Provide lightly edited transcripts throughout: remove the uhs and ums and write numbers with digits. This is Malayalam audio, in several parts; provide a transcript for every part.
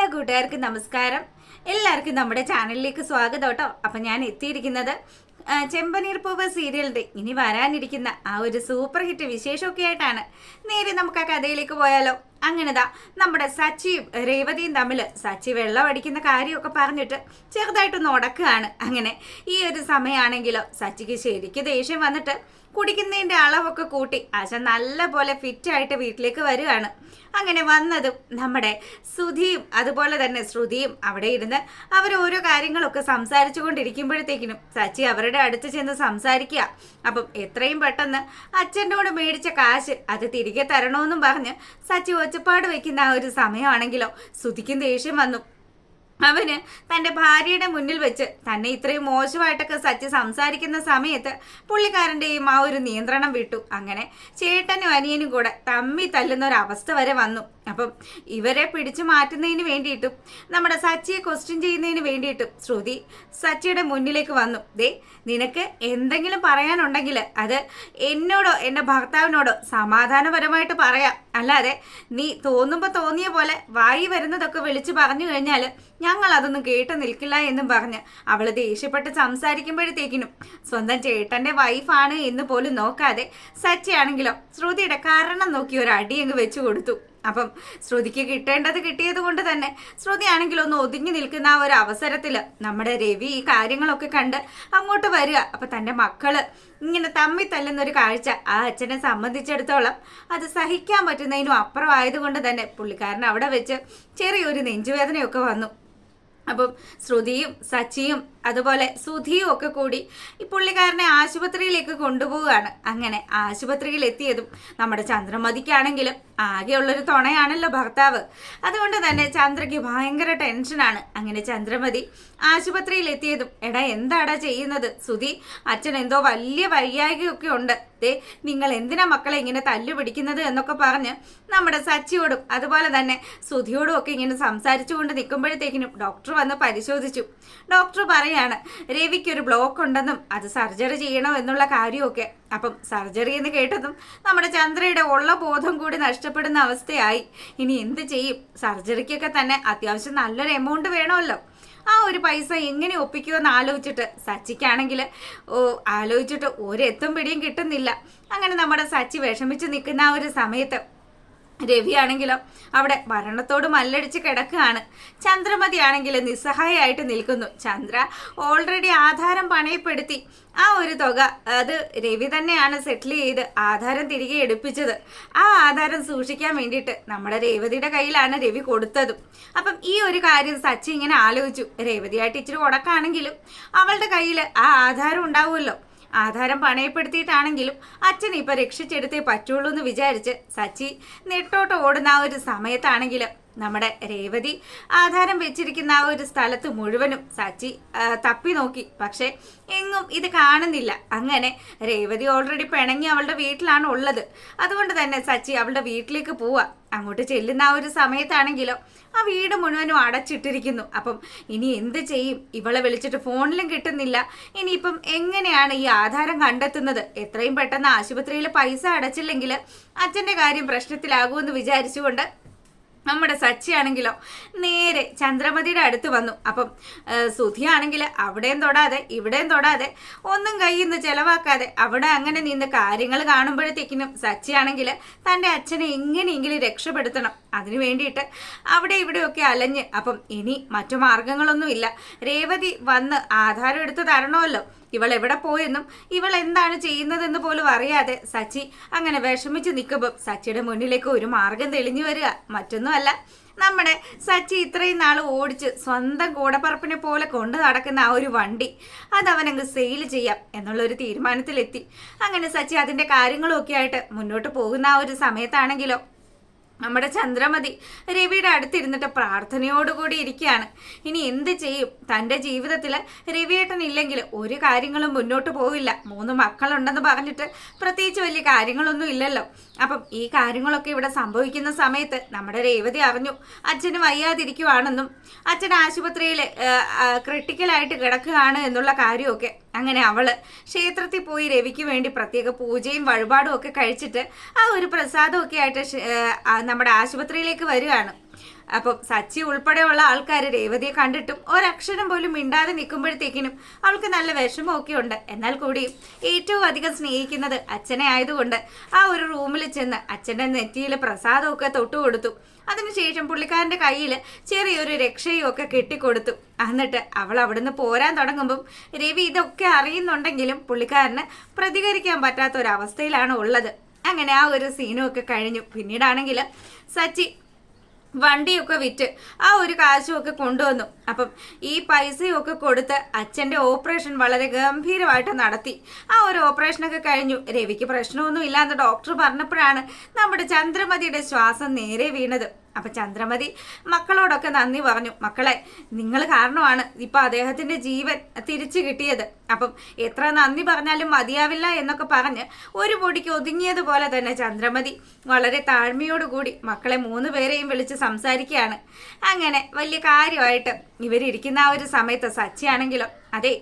എല്ലാ കൂട്ടുകാർക്കും നമസ്കാരം. എല്ലാവർക്കും നമ്മുടെ ചാനലിലേക്ക് സ്വാഗതം കേട്ടോ. അപ്പം ഞാൻ എത്തിയിരിക്കുന്നത് ചെമ്പനീർ പൂവ് സീരിയലിൻ്റെ ഇനി വരാനിരിക്കുന്ന ആ ഒരു സൂപ്പർ ഹിറ്റ് വിശേഷമൊക്കെ ആയിട്ടാണ്. നേരെ നമുക്ക് ആ കഥയിലേക്ക് പോയാലോ. അങ്ങനെതാ നമ്മുടെ സച്ചിയും രേവതിയും തമ്മിൽ സച്ചി വെള്ളം അടിക്കുന്ന കാര്യമൊക്കെ പറഞ്ഞിട്ട് ചെറുതായിട്ടൊന്ന് ഉടക്കുകയാണ്. അങ്ങനെ ഈ ഒരു സമയമാണെങ്കിലോ സച്ചിക്ക് ശരിക്കും ദേഷ്യം വന്നിട്ട് കുടിക്കുന്നതിൻ്റെ അളവൊക്കെ കൂട്ടി ആശ നല്ല പോലെ ഫിറ്റായിട്ട് വീട്ടിലേക്ക് വരികയാണ്. അങ്ങനെ വന്നതും നമ്മുടെ സുധിയും അതുപോലെ തന്നെ ശ്രുതിയും അവിടെ ഇരുന്ന് അവർ ഓരോ കാര്യങ്ങളൊക്കെ സംസാരിച്ചു കൊണ്ടിരിക്കുമ്പോഴത്തേക്കിനും സച്ചി അവരുടെ അടുത്ത് ചെന്ന് സംസാരിക്കുക. അപ്പം എത്രയും പെട്ടെന്ന് അച്ഛൻ്റെ കൂടെ മേടിച്ച കാശ് അത് തിരികെ തരണമെന്നും പറഞ്ഞ് സച്ചി ഒച്ചപ്പാട് വയ്ക്കുന്ന ആ ഒരു സമയമാണെങ്കിലോ സുധിക്കും ദേഷ്യം വന്നു. അവന് തൻ്റെ ഭാര്യയുടെ മുന്നിൽ വെച്ച് തന്നെ ഇത്രയും മോശമായിട്ടൊക്കെ സച്ചി സംസാരിക്കുന്ന സമയത്ത് പുള്ളിക്കാരൻ്റെയും ആ ഒരു നിയന്ത്രണം വിട്ടു. അങ്ങനെ ചേട്ടനും അനിയനും കൂടെ തമ്മി തല്ലുന്ന ഒരു അവസ്ഥ വരെ വന്നു. അപ്പം ഇവരെ പിടിച്ചു മാറ്റുന്നതിന് വേണ്ടിയിട്ടും നമ്മുടെ സച്ചിയെ ക്വസ്റ്റ്യൻ ചെയ്യുന്നതിന് വേണ്ടിയിട്ടും ശ്രുതി സച്ചിയുടെ മുന്നിലേക്ക് വന്നു. ദേ, നിനക്ക് എന്തെങ്കിലും പറയാനുണ്ടെങ്കിൽ അത് എന്നോടോ എൻ്റെ ഭർത്താവിനോടോ സമാധാനപരമായിട്ട് പറയാം, അല്ലാതെ നീ തോന്നുമ്പോൾ തോന്നിയ പോലെ വായി വരുന്നതൊക്കെ വിളിച്ചു പറഞ്ഞു കഴിഞ്ഞാൽ ഞങ്ങൾ അതൊന്നും കേട്ട് നിൽക്കില്ല എന്നും പറഞ്ഞ് അവൾ ദേഷ്യപ്പെട്ട് സംസാരിക്കുമ്പോഴത്തേക്കിനും സ്വന്തം ചേട്ടൻ്റെ വൈഫാണ് എന്ന് പോലും നോക്കാതെ സച്ചിയാണെങ്കിലോ ശ്രുതിയുടെ കാരണം നോക്കി ഒരു അടി അങ്ങ് വെച്ചു കൊടുത്തു. അപ്പം ശ്രുതിക്ക് കിട്ടേണ്ടത് കിട്ടിയത് കൊണ്ട് തന്നെ ശ്രുതി ആണെങ്കിലും ഒന്ന് ഒതുങ്ങി നിൽക്കുന്ന ആ ഒരു അവസരത്തിൽ നമ്മുടെ രവി ഈ കാര്യങ്ങളൊക്കെ കണ്ട് അങ്ങോട്ട് വരിക. അപ്പം തൻ്റെ മക്കള് ഇങ്ങനെ തമ്മി തല്ലുന്നൊരു കാഴ്ച ആ അച്ഛനെ സംബന്ധിച്ചിടത്തോളം അത് സഹിക്കാൻ പറ്റുന്നതിനും അപ്പുറമായതുകൊണ്ട് തന്നെ പുള്ളിക്കാരൻ അവിടെ വെച്ച് ചെറിയൊരു നെഞ്ചുവേദനയൊക്കെ വന്നു. അപ്പം ശ്രുതിയും സച്ചിയും അതുപോലെ സുധിയും ഒക്കെ കൂടി ഈ പുള്ളിക്കാരനെ ആശുപത്രിയിലേക്ക് കൊണ്ടുപോവുകയാണ്. അങ്ങനെ ആശുപത്രിയിൽ എത്തിയതും നമ്മുടെ ചന്ദ്രമതിക്കാണെങ്കിലും ആകെയുള്ളൊരു തുണയാണല്ലോ ഭർത്താവ്. അതുകൊണ്ട് തന്നെ ചന്ദ്രയ്ക്ക് ഭയങ്കര ടെൻഷനാണ്. അങ്ങനെ ചന്ദ്രമതി ആശുപത്രിയിൽ എത്തിയതും എടാ എന്താടാ ചെയ്യുന്നത്, സുധി അച്ഛൻ എന്തോ വലിയ വയ്യായ്കയൊക്കെ ഉണ്ട്, ദേ നിങ്ങൾ എന്തിനാ മക്കളെ ഇങ്ങനെ തല്ലു പിടിക്കുന്നത് എന്നൊക്കെ പറഞ്ഞ് നമ്മുടെ സച്ചിയോടും അതുപോലെ തന്നെ സുധിയോടും ഒക്കെ ഇങ്ങനെ സംസാരിച്ചുകൊണ്ട് നിൽക്കുമ്പോഴത്തേക്കിനും ഡോക്ടർ വന്ന് പരിശോധിച്ചു. ഡോക്ടർ പറയാണ് രവിക്കൊരു ബ്ലോക്ക് ഉണ്ടെന്നും അത് സർജറി ചെയ്യണോ എന്നുള്ള കാര്യമൊക്കെ. അപ്പം സർജറി എന്ന് കേട്ടതും നമ്മുടെ ചന്ദ്രയുടെ ഉള്ള ബോധം കൂടി നഷ്ടപ്പെടുന്ന അവസ്ഥയായി. ഇനി എന്ത് ചെയ്യും? സർജറിക്കൊക്കെ തന്നെ അത്യാവശ്യം നല്ലൊരു എമൗണ്ട് വേണമല്ലോ. ആ ഒരു പൈസ എങ്ങനെ ഒപ്പിക്കുമെന്ന് ആലോചിച്ചിട്ട് സച്ചിക്കാണെങ്കിൽ ആലോചിച്ചിട്ട് ഒരെത്തും പിടിയും കിട്ടുന്നില്ല. അങ്ങനെ നമ്മുടെ സച്ചി വിഷമിച്ച് നിൽക്കുന്ന ആ ഒരു സമയത്ത് രവി ആണെങ്കിലോ അവിടെ മരണത്തോട് മല്ലടിച്ച് കിടക്കുകയാണ്. ചന്ദ്രമതി ആണെങ്കിൽ നിസ്സഹായമായിട്ട് നിൽക്കുന്നു. ചന്ദ്ര ഓൾറെഡി ആധാരം പണയപ്പെടുത്തി ആ ഒരു തുക അത് രവി തന്നെയാണ് സെറ്റിൽ ചെയ്ത് ആധാരം തിരികെ എടുപ്പിച്ചത്. ആ ആധാരം സൂക്ഷിക്കാൻ വേണ്ടിയിട്ട് നമ്മുടെ രേവതിയുടെ കയ്യിലാണ് രവി കൊടുത്തതും. അപ്പം ഈ ഒരു കാര്യം സച്ചി ഇങ്ങനെ ആലോചിച്ചു. രേവതിയായിട്ട് ഇച്ചിരി ഉടക്കാണെങ്കിലും അവളുടെ കയ്യിൽ ആ ആധാരം ഉണ്ടാവുമല്ലോ. ആധാരം പണയപ്പെടുത്തിയിട്ടാണെങ്കിലും അച്ഛനെ ഇപ്പം രക്ഷിച്ചെടുത്തേ പറ്റുള്ളൂ എന്ന് വിചാരിച്ച് സച്ചി നെട്ടോട്ട് ഓടുന്ന ആ ഒരു സമയത്താണെങ്കിലും നമ്മുടെ രേവതി ആധാരം വെച്ചിരിക്കുന്ന ആ ഒരു സ്ഥലത്ത് മുഴുവനും സച്ചി തപ്പി നോക്കി. പക്ഷെ എങ്ങും ഇത് കാണുന്നില്ല. അങ്ങനെ രേവതി ഓൾറെഡി പിണങ്ങി അവളുടെ വീട്ടിലാണ് ഉള്ളത്. അതുകൊണ്ട് തന്നെ സച്ചി അവളുടെ വീട്ടിലേക്ക് പോവാ. അങ്ങോട്ട് ചെല്ലുന്ന ആ ഒരു സമയത്താണെങ്കിലോ ആ വീട് മുഴുവനും അടച്ചിട്ടിരിക്കുന്നു. അപ്പം ഇനി എന്ത് ചെയ്യും? ഇവളെ വിളിച്ചിട്ട് ഫോണിലും കിട്ടുന്നില്ല. ഇനിയിപ്പം എങ്ങനെയാണ് ഈ ആധാരം കണ്ടെത്തുന്നത്? എത്രയും പെട്ടെന്ന് ആശുപത്രിയിൽ പൈസ അടച്ചില്ലെങ്കിൽ അച്ഛൻ്റെ കാര്യം പ്രശ്നത്തിലാകുമെന്ന് വിചാരിച്ചുകൊണ്ട് നമ്മുടെ സച്ചിയാണെങ്കിലോ നേരെ ചന്ദ്രമതിയുടെ അടുത്ത് വന്നു. അപ്പം സുധിയാണെങ്കിൽ അവിടെയും തൊടാതെ ഇവിടെയും തൊടാതെ ഒന്നും കയ്യിൽ നിന്ന് ചെലവാക്കാതെ അവിടെ അങ്ങനെ നിന്ന് കാര്യങ്ങൾ കാണുമ്പോഴത്തേക്കിനും സച്ചിയാണെങ്കിൽ തൻ്റെ അച്ഛനെ എങ്ങനെയെങ്കിലും രക്ഷപ്പെടുത്തണം. അതിനു വേണ്ടിയിട്ട് അവിടെ ഇവിടെയൊക്കെ അലഞ്ഞ് അപ്പം ഇനി മറ്റു മാർഗങ്ങളൊന്നുമില്ല. രേവതി വന്ന് ആധാരം എടുത്ത് തരണമല്ലോ. ഇവൾ എവിടെ പോയെന്നും ഇവൾ എന്താണ് ചെയ്യുന്നതെന്ന് പോലും അറിയാതെ സച്ചി അങ്ങനെ വിഷമിച്ച് നിൽക്കുമ്പോൾ സച്ചിയുടെ മുന്നിലേക്ക് ഒരു മാർഗം തെളിഞ്ഞു വരിക. മറ്റൊന്നുമല്ല, നമ്മുടെ സച്ചി ഇത്രയും നാൾ ഓടിച്ച് സ്വന്തം കൂടപ്പറപ്പിനെ പോലെ കൊണ്ടു നടക്കുന്ന ആ ഒരു വണ്ടി അതവനങ്ങ് സെയിൽ ചെയ്യാം എന്നുള്ളൊരു തീരുമാനത്തിലെത്തി. അങ്ങനെ സച്ചി അതിൻ്റെ കാര്യങ്ങളൊക്കെ ആയിട്ട് മുന്നോട്ട് പോകുന്ന ആ ഒരു സമയത്താണെങ്കിലോ നമ്മുടെ ചന്ദ്രമതി രവിയുടെ അടുത്തിരുന്നിട്ട് പ്രാർത്ഥനയോടുകൂടി ഇരിക്കുകയാണ്. ഇനി എന്ത് ചെയ്യും? തൻ്റെ ജീവിതത്തിൽ രവിയേട്ടൻ ഇല്ലെങ്കിൽ ഒരു കാര്യങ്ങളും മുന്നോട്ട് പോവില്ല. 3 മക്കളുണ്ടെന്ന് പറഞ്ഞിട്ട് പ്രത്യേകിച്ച് വലിയ കാര്യങ്ങളൊന്നും ഇല്ലല്ലോ. അപ്പം ഈ കാര്യങ്ങളൊക്കെ ഇവിടെ സംഭവിക്കുന്ന സമയത്ത് നമ്മുടെ രേവതി അറിഞ്ഞു അച്ഛന് വയ്യാതിരിക്കുവാണെന്നും അച്ഛൻ ആശുപത്രിയിൽ ക്രിട്ടിക്കലായിട്ട് കിടക്കുകയാണ് എന്നുള്ള കാര്യമൊക്കെ. അങ്ങനെ അവള് ക്ഷേത്രത്തിൽ പോയി രവിക്ക് വേണ്ടി പ്രത്യേക പൂജയും വഴിപാടും ഒക്കെ കഴിച്ചിട്ട് ആ ഒരു പ്രസാദമൊക്കെ ആയിട്ട് നമ്മുടെ ആശുപത്രിയിലേക്ക് വരികയാണ്. അപ്പം സച്ചി ഉൾപ്പെടെയുള്ള ആൾക്കാർ രേവതിയെ കണ്ടിട്ടും ഒരക്ഷരം പോലും മിണ്ടാതെ നിൽക്കുമ്പോഴത്തേക്കിനും അവൾക്ക് നല്ല വിഷമമൊക്കെ ഉണ്ട്. എന്നാൽ കൂടിയും ഏറ്റവും അധികം സ്നേഹിക്കുന്നത് അച്ഛനെ ആയതുകൊണ്ട് ആ ഒരു റൂമിൽ ചെന്ന് അച്ഛൻ്റെ നെറ്റിയിൽ പ്രസാദമൊക്കെ തൊട്ടു കൊടുത്തു. അതിനുശേഷം പുള്ളിക്കാരൻ്റെ കയ്യിൽ ചെറിയൊരു രക്ഷയും ഒക്കെ കെട്ടിക്കൊടുത്തു. എന്നിട്ട് അവൾ അവിടുന്ന് പോരാൻ തുടങ്ങുമ്പം രവി ഇതൊക്കെ അറിയുന്നുണ്ടെങ്കിലും പുള്ളിക്കാരന് പ്രതികരിക്കാൻ പറ്റാത്ത ഒരവസ്ഥയിലാണ് ഉള്ളത്. അങ്ങനെ ആ ഒരു സീനും ഒക്കെ കഴിഞ്ഞു. പിന്നീടാണെങ്കിൽ സച്ചി വണ്ടിയൊക്കെ വിറ്റ് ആ ഒരു കാശുമൊക്കെ കൊണ്ടുവന്നു. അപ്പം ഈ പൈസയൊക്കെ കൊടുത്ത് അച്ഛൻ്റെ ഓപ്പറേഷൻ വളരെ ഗംഭീരമായിട്ട് നടത്തി. ആ ഒരു ഓപ്പറേഷനൊക്കെ കഴിഞ്ഞു. രവിക്ക് പ്രശ്നമൊന്നും ഇല്ലാന്ന് ഡോക്ടർ പറഞ്ഞപ്പോഴാണ് നമ്മുടെ ചന്ദ്രമതിയുടെ ശ്വാസം നേരെ വീണത്. അപ്പം ചന്ദ്രമതി മക്കളോടൊക്കെ നന്ദി പറഞ്ഞു. മക്കളെ, നിങ്ങൾ കാരണമാണ് ഇപ്പം അദ്ദേഹത്തിൻ്റെ ജീവൻ തിരിച്ചു കിട്ടിയത്. അപ്പം എത്ര നന്ദി പറഞ്ഞാലും മതിയാവില്ല എന്നൊക്കെ പറഞ്ഞ് ഒരു പൊടിക്ക് ഒതുങ്ങിയതുപോലെ തന്നെ ചന്ദ്രമതി വളരെ താഴ്മയോടുകൂടി മക്കളെ 3 പേരെയും വിളിച്ച് സംസാരിക്കുകയാണ്. അങ്ങനെ വലിയ കാര്യമായിട്ട് ഇവരിയ്ക്കുന്ന ആ ഒരു സമയത്ത് സച്ചിയാണെങ്കിലോ അതെ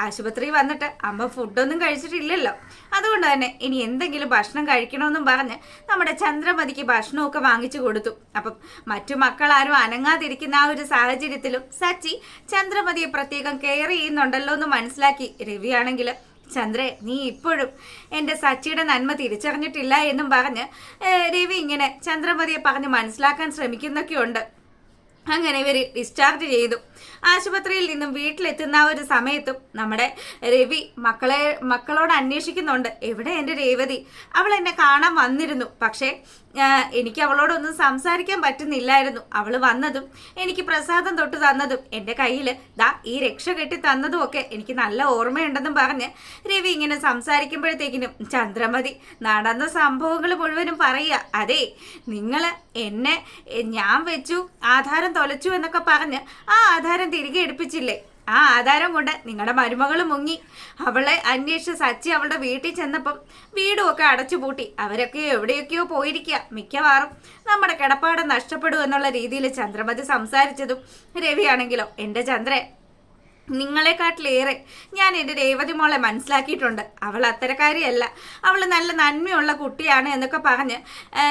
ആശുപത്രി വന്നിട്ട് അമ്മ ഫുഡൊന്നും കഴിച്ചിട്ടില്ലല്ലോ, അതുകൊണ്ട് തന്നെ ഇനി എന്തെങ്കിലും ഭക്ഷണം കഴിക്കണമെന്നും പറഞ്ഞ് നമ്മുടെ ചന്ദ്രമതിക്ക് ഭക്ഷണമൊക്കെ വാങ്ങിച്ചു കൊടുത്തു. അപ്പം മറ്റു മക്കളാരും അനങ്ങാതിരിക്കുന്ന ആ ഒരു സാഹചര്യത്തിലും സച്ചി ചന്ദ്രമതിയെ പ്രത്യേകം കെയർ ചെയ്യുന്നുണ്ടല്ലോ എന്ന് മനസ്സിലാക്കി രവിയാണെങ്കിൽ ചന്ദ്രേ, നീ ഇപ്പോഴും എൻ്റെ സച്ചിയുടെ നന്മ തിരിച്ചറിഞ്ഞിട്ടില്ല എന്നും പറഞ്ഞ് രവി ഇങ്ങനെ ചന്ദ്രമതിയെ പറഞ്ഞ് മനസ്സിലാക്കാൻ ശ്രമിക്കുന്നൊക്കെയുണ്ട്. അങ്ങനെ ഇവർ ഡിസ്ചാർജ് ചെയ്തു. ആശുപത്രിയിൽ നിന്നും വീട്ടിലെത്തുന്ന ആ ഒരു സമയത്തും നമ്മുടെ രവി മക്കളോട് അന്വേഷിക്കുന്നുണ്ട്, എവിടെ എൻ്റെ രേവതി? അവൾ എന്നെ കാണാൻ വന്നിരുന്നു, പക്ഷേ എനിക്ക് അവളോടൊന്നും സംസാരിക്കാൻ പറ്റുന്നില്ലായിരുന്നു. അവൾ വന്നതും എനിക്ക് പ്രസാദം തൊട്ട് തന്നതും എൻ്റെ കയ്യിൽ ദാ ഈ രക്ഷ കെട്ടി തന്നതും ഒക്കെ എനിക്ക് നല്ല ഓർമ്മയുണ്ടെന്നും പറഞ്ഞ് രവി ഇങ്ങനെ സംസാരിക്കുമ്പോഴത്തേക്കിനും ചന്ദ്രമതി നടന്ന സംഭവങ്ങൾ മുഴുവനും പറയുക. അതെ, നിങ്ങൾ ഞാൻ വെച്ചു ആധാരം തൊലച്ചു എന്നൊക്കെ പറഞ്ഞ് ആ ആധാരം തിരികെ എടുപ്പിച്ചില്ലേ? ആ ആധാരം കൊണ്ട് നിങ്ങളുടെ മരുമകൾ മുങ്ങി. അവളെ അന്വേഷിച്ച് സച്ചി അവളുടെ വീട്ടിൽ ചെന്നപ്പം വീടുമൊക്കെ അടച്ചുപൂട്ടി. അവരൊക്കെ എവിടെയൊക്കെയോ പോയിരിക്കുക. മിക്കവാറും നമ്മുടെ കിടപ്പാടം നഷ്ടപ്പെടും എന്നുള്ള രീതിയിൽ ചന്ദ്രമതി സംസാരിച്ചതും രവിയാണെങ്കിലോ, എൻ്റെ ചന്ദ്രൻ, നിങ്ങളെക്കാട്ടിലേറെ ഞാൻ എൻ്റെ രേവതി മോളെ മനസ്സിലാക്കിയിട്ടുണ്ട്. അവൾ അത്തരക്കാരിയല്ല, അവൾ നല്ല നന്മയുള്ള കുട്ടിയാണ് എന്നൊക്കെ പറഞ്ഞ്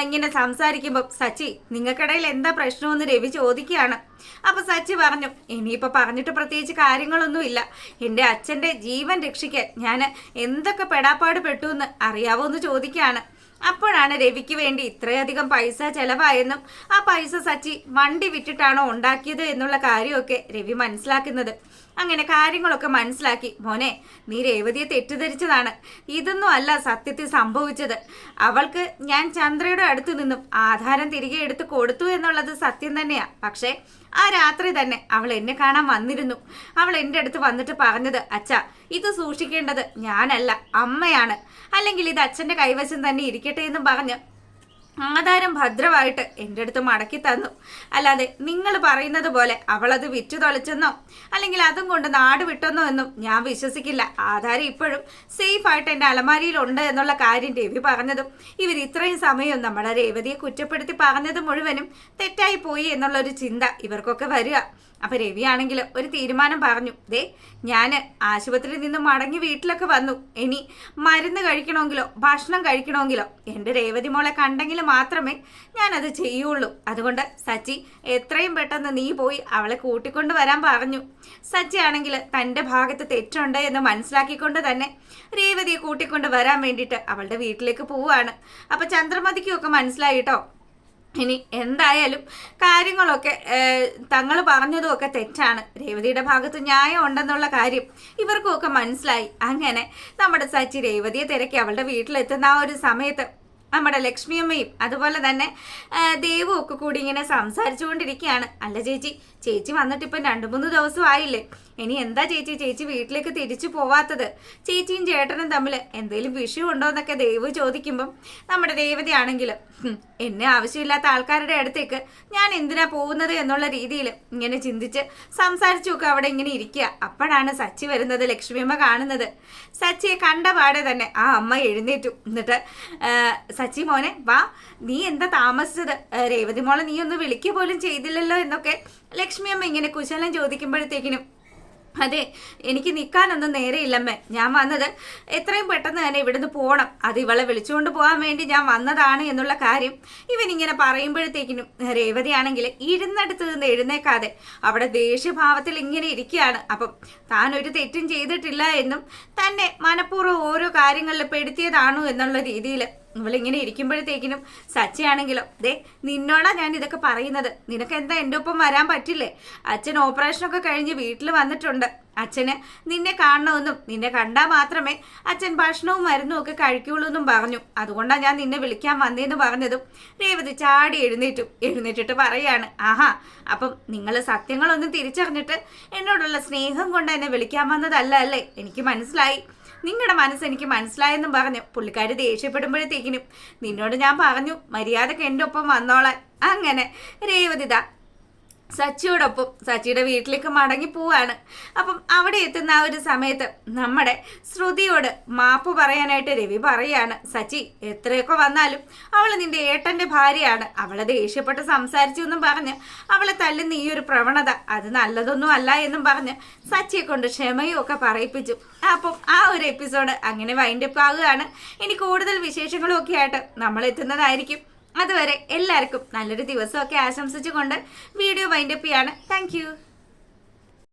ഇങ്ങനെ സംസാരിക്കുമ്പോൾ സച്ചി, നിങ്ങൾക്കിടയിൽ എന്താ പ്രശ്നമെന്ന് രവി ചോദിക്കുകയാണ്. അപ്പോൾ സച്ചി പറഞ്ഞു, ഇനിയിപ്പോൾ പറഞ്ഞിട്ട് പ്രത്യേകിച്ച് കാര്യങ്ങളൊന്നുമില്ല. എൻ്റെ അച്ഛൻ്റെ ജീവൻ രക്ഷിക്കാൻ ഞാൻ എന്തൊക്കെ പെടാപ്പാട് പെട്ടു എന്ന് അറിയാവോ എന്ന് ചോദിക്കുകയാണ്. അപ്പോഴാണ് രവിക്ക് വേണ്ടി ഇത്രയധികം പൈസ ചെലവായെന്നും ആ പൈസ സച്ചി വണ്ടി വിറ്റിട്ടാണോ ഉണ്ടാക്കിയത് എന്നുള്ള കാര്യമൊക്കെ രവി മനസ്സിലാക്കുന്നത്. അങ്ങനെ കാര്യങ്ങളൊക്കെ മനസ്സിലാക്കി, മോനെ, നീ രേവതിയെ തെറ്റിദ്ധരിച്ചതാണ്. ഇതൊന്നും അല്ല സത്യത്തിൽ സംഭവിച്ചത്. അവൾക്ക് ഞാൻ ചന്ദ്രയുടെ അടുത്ത് നിന്നും ആധാരം തിരികെ എടുത്ത് കൊടുത്തു എന്നുള്ളത് സത്യം തന്നെയാണ്. പക്ഷേ ആ രാത്രി തന്നെ അവൾ എന്നെ കാണാൻ വന്നിരുന്നു. അവൾ എൻ്റെ അടുത്ത് വന്നിട്ട് പറഞ്ഞത്, അച്ഛാ, ഇത് സൂക്ഷിക്കേണ്ടത് ഞാനല്ല, അമ്മയാണ്. അല്ലെങ്കിൽ ഇത് അച്ഛൻ്റെ കൈവശം തന്നെ ഇരിക്കട്ടെ എന്നും പറഞ്ഞ് ആധാരം ഭദ്രമായിട്ട് എൻ്റെ അടുത്ത് മടക്കി തന്നു. അല്ലാതെ നിങ്ങൾ പറയുന്നത് പോലെ അവളത് വിറ്റു തൊളിച്ചെന്നോ അല്ലെങ്കിൽ അതും കൊണ്ട് നാട് വിട്ടെന്നോ എന്നും ഞാൻ വിശ്വസിക്കില്ല. ആധാരം ഇപ്പോഴും സേഫായിട്ട് എൻ്റെ അലമാരിയിലുണ്ട് എന്നുള്ള കാര്യം രവി പറഞ്ഞതും ഇവർ ഇത്രയും സമയം നമ്മുടെ രേവതിയെ കുറ്റപ്പെടുത്തി പറഞ്ഞത് മുഴുവനും തെറ്റായി പോയി എന്നുള്ളൊരു ചിന്ത ഇവർക്കൊക്കെ വരിക. അപ്പം രവിയാണെങ്കിൽ ഒരു തീരുമാനം പറഞ്ഞു, ദേ, ഞാൻ ആശുപത്രിയിൽ നിന്ന് മടങ്ങി വീട്ടിലൊക്കെ വന്നു. ഇനി മരുന്ന് കഴിക്കണമെങ്കിലോ ഭക്ഷണം കഴിക്കണമെങ്കിലോ എൻ്റെ രേവതി മോളെ കണ്ടെങ്കിൽ മാത്രമേ ഞാനത് ചെയ്യുള്ളൂ. അതുകൊണ്ട് സച്ചി, എത്രയും പെട്ടെന്ന് നീ പോയി അവളെ കൂട്ടിക്കൊണ്ട് വരാൻ പറഞ്ഞു. സച്ചി ആണെങ്കിൽ തൻ്റെ ഭാഗത്ത് തെറ്റുണ്ട് എന്ന് മനസ്സിലാക്കിക്കൊണ്ട് തന്നെ രേവതിയെ കൂട്ടിക്കൊണ്ട് വരാൻ വേണ്ടിയിട്ട് അവളുടെ വീട്ടിലേക്ക് പോവുകയാണ്. അപ്പം ചന്ദ്രമതിക്കൊക്കെ മനസ്സിലായി കേട്ടോ, ഇനി എന്തായാലും കാര്യങ്ങളൊക്കെ തങ്ങൾ പറഞ്ഞതും ഒക്കെ തെറ്റാണ്, രേവതിയുടെ ഭാഗത്ത് ന്യായം ഉണ്ടെന്നുള്ള കാര്യം ഇവർക്കുമൊക്കെ മനസ്സിലായി. അങ്ങനെ നമ്മുടെ സച്ചി രേവതിയെ തിരക്കി അവളുടെ വീട്ടിലെത്തുന്ന ആ ഒരു സമയത്ത് നമ്മുടെ ലക്ഷ്മിയമ്മയും അതുപോലെ തന്നെ ദേവും ഒക്കെ കൂടി ഇങ്ങനെ സംസാരിച്ചുകൊണ്ടിരിക്കുകയാണ്. അല്ല ചേച്ചി വന്നിട്ട് ഇപ്പം 2-3 ദിവസമായില്ലേ, ഇനി എന്താ ചേച്ചി വീട്ടിലേക്ക് തിരിച്ചു പോവാത്തത്? ചേച്ചിയും ചേട്ടനും തമ്മിൽ എന്തെങ്കിലും വിഷയമുണ്ടോ എന്നൊക്കെ ദേവ് ചോദിക്കുമ്പം നമ്മുടെ രേവതി ആണെങ്കിൽ എന്നെ ആവശ്യമില്ലാത്ത ആൾക്കാരുടെ അടുത്തേക്ക് ഞാൻ എന്തിനാ പോകുന്നത് എന്നുള്ള രീതിയിൽ ഇങ്ങനെ ചിന്തിച്ച് സംസാരിച്ചുമൊക്കെ അവിടെ ഇങ്ങനെ ഇരിക്കുക. അപ്പോഴാണ് സച്ചി വരുന്നത്. ലക്ഷ്മിയമ്മ കാണുന്നത്. സച്ചിയെ കണ്ട പാടെ തന്നെ ആ അമ്മ എഴുന്നേറ്റു. എന്നിട്ട് സച്ചി, മോനെ വാ, നീ എന്താ താമസിച്ചത്? രേവതി മോളെ നീ ഒന്ന് വിളിക്കുക പോലും ചെയ്തില്ലല്ലോ എന്നൊക്കെ ലക്ഷ്മിയമ്മ ഇങ്ങനെ കുശലം ചോദിക്കുമ്പോഴത്തേക്കിനും അതെ, എനിക്ക് നിൽക്കാനൊന്നും നേരെയില്ലമ്മേ. ഞാൻ വന്നത് എത്രയും പെട്ടെന്ന് തന്നെ ഇവിടുന്ന് പോകണം. അത് ഇവളെ വിളിച്ചുകൊണ്ട് പോകാൻ വേണ്ടി ഞാൻ വന്നതാണ് എന്നുള്ള കാര്യം ഇവനിങ്ങനെ പറയുമ്പോഴത്തേക്കിനും രേവതിയാണെങ്കിൽ ഇരുന്നടുത്ത് നിന്ന് എഴുന്നേക്കാതെ അവിടെ ദേഷ്യഭാവത്തിൽ ഇങ്ങനെ ഇരിക്കുകയാണ്. അപ്പം താൻ ഒരു തെറ്റും ചെയ്തിട്ടില്ല എന്നും തന്നെ മനഃപൂർവ്വം ഓരോ കാര്യങ്ങളിൽ പെടുത്തിയതാണോ എന്നുള്ള രീതിയിൽ ഇവളിങ്ങനെ ഇരിക്കുമ്പോഴത്തേക്കിനും സച്ചിയാണെങ്കിലോ, ദേ നിന്നോടാ ഞാൻ ഇതൊക്കെ പറയുന്നത്. നിനക്ക് എന്താ എൻ്റെ ഒപ്പം വരാൻ പറ്റില്ലേ? അച്ഛൻ ഓപ്പറേഷനൊക്കെ കഴിഞ്ഞ് വീട്ടിൽ വന്നിട്ടുണ്ട്. അച്ഛന് നിന്നെ കാണണമെന്നും നിന്നെ കണ്ടാൽ മാത്രമേ അച്ഛൻ ഭക്ഷണവും മരുന്നും ഒക്കെ കഴിക്കുള്ളൂ എന്നും പറഞ്ഞു. അതുകൊണ്ടാണ് ഞാൻ നിന്നെ വിളിക്കാൻ വന്നേന്ന് പറഞ്ഞതും രേവതി ചാടി എഴുന്നേറ്റിട്ട് പറയാണ്, ആഹാ, അപ്പം നിങ്ങൾ സത്യങ്ങളൊന്നും തിരിച്ചറിഞ്ഞിട്ട് എന്നോടുള്ള സ്നേഹം കൊണ്ട് എന്നെ വിളിക്കാൻ വന്നതല്ല അല്ലേ? എനിക്ക് മനസ്സിലായി. നിങ്ങളുടെ മനസ്സ് എനിക്ക് മനസ്സിലായെന്നും പറഞ്ഞു പുള്ളിക്കാരി ദേഷ്യപ്പെടുമ്പോഴത്തേക്കിനും നിന്നോട് ഞാൻ പറഞ്ഞു മര്യാദക്ക് എൻ്റെ ഒപ്പം വന്നോളാൻ. അങ്ങനെ രേവതിത സച്ചിയോടൊപ്പം സച്ചിയുടെ വീട്ടിലേക്ക് മടങ്ങി പോവാണ്. അപ്പം അവിടെ എത്തുന്ന ആ ഒരു സമയത്ത് നമ്മുടെ ശ്രുതിയോട് മാപ്പ് പറയാനായിട്ട് രവി പറയാണ്, സച്ചി എത്രയൊക്കെ വന്നാലും അവൾ നിന്റെ ഏട്ടൻ്റെ ഭാര്യയാണ്. അവളെ ദേഷ്യപ്പെട്ട് സംസാരിച്ചു എന്നും പറഞ്ഞ് അവളെ തല്ലുന്ന ഈ ഒരു പ്രവണത അത് നല്ലതൊന്നും അല്ല എന്നും പറഞ്ഞ് സച്ചിയെ കൊണ്ട് ക്ഷമയും ഒക്കെ പറയിപ്പിച്ചു. അപ്പം ആ ഒരു എപ്പിസോഡ് അങ്ങനെ വൈൻഡപ്പ് ആകുകയാണ്. ഇനി കൂടുതൽ വിശേഷങ്ങളും ഒക്കെ ആയിട്ട് നമ്മൾ എത്തുന്നതായിരിക്കും. അതുവരെ എല്ലാവർക്കും നല്ലൊരു ദിവസമൊക്കെ ആശംസിച്ചുകൊണ്ട് വീഡിയോ വൈൻഡപ്പ് ചെയ്യാണ്. താങ്ക്